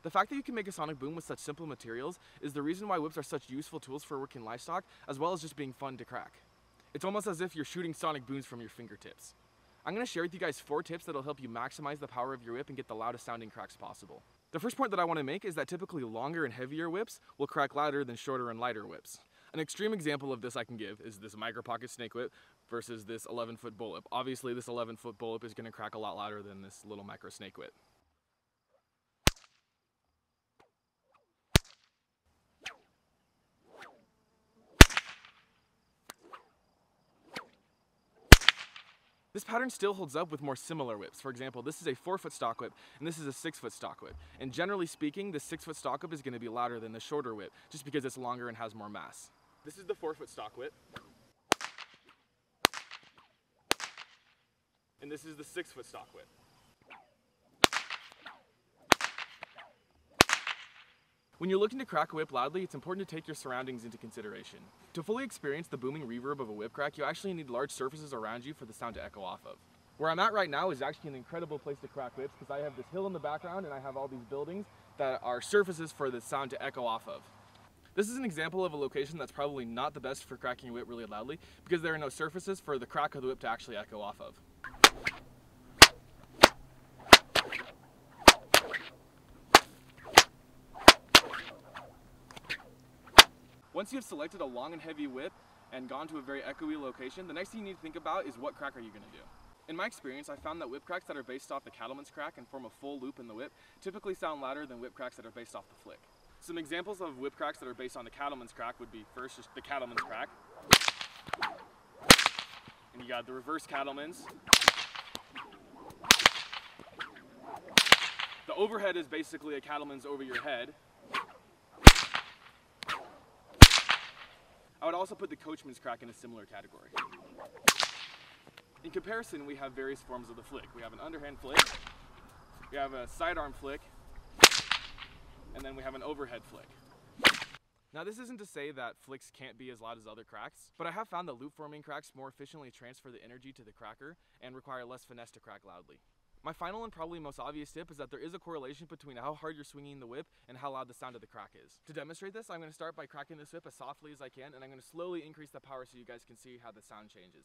The fact that you can make a sonic boom with such simple materials is the reason why whips are such useful tools for working livestock, as well as just being fun to crack. It's almost as if you're shooting sonic booms from your fingertips. I'm going to share with you guys 4 tips that'll help you maximize the power of your whip and get the loudest sounding cracks possible. The first point that I want to make is that typically longer and heavier whips will crack louder than shorter and lighter whips. An extreme example of this I can give is this micro pocket snake whip versus this 11-foot bullwhip. Obviously this 11-foot bullwhip is going to crack a lot louder than this little micro snake whip. This pattern still holds up with more similar whips. For example, this is a 4-foot stock whip and this is a 6-foot stock whip. And generally speaking, the 6-foot stock whip is going to be louder than the shorter whip just because it's longer and has more mass. This is the 4-foot stock whip. And this is the 6-foot stock whip. When you're looking to crack a whip loudly, it's important to take your surroundings into consideration. To fully experience the booming reverb of a whip crack, you actually need large surfaces around you for the sound to echo off of. Where I'm at right now is actually an incredible place to crack whips because I have this hill in the background and I have all these buildings that are surfaces for the sound to echo off of. This is an example of a location that's probably not the best for cracking a whip really loudly because there are no surfaces for the crack of the whip to actually echo off of. Once you've selected a long and heavy whip and gone to a very echoey location, the next thing you need to think about is what crack are you going to do. In my experience, I found that whip cracks that are based off the cattleman's crack and form a full loop in the whip typically sound louder than whip cracks that are based off the flick. Some examples of whip cracks that are based on the cattleman's crack would be first just the cattleman's crack, and you got the reverse cattleman's. The overhead is basically a cattleman's over your head. I would also put the coachman's crack in a similar category. In comparison, we have various forms of the flick. We have an underhand flick, we have a sidearm flick, and then we have an overhead flick. Now this isn't to say that flicks can't be as loud as other cracks, but I have found that loop forming cracks more efficiently transfer the energy to the cracker and require less finesse to crack loudly. My final and probably most obvious tip is that there is a correlation between how hard you're swinging the whip and how loud the sound of the crack is. To demonstrate this, I'm going to start by cracking this whip as softly as I can, and I'm going to slowly increase the power so you guys can see how the sound changes.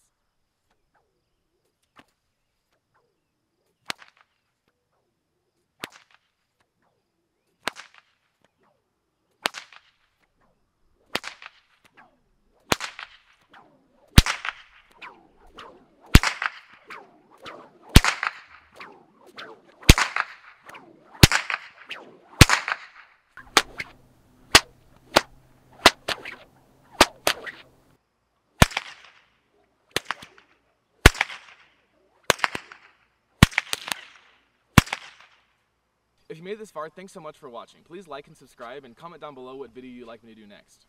If you made it this far, thanks so much for watching. Please like and subscribe and comment down below what video you'd like me to do next.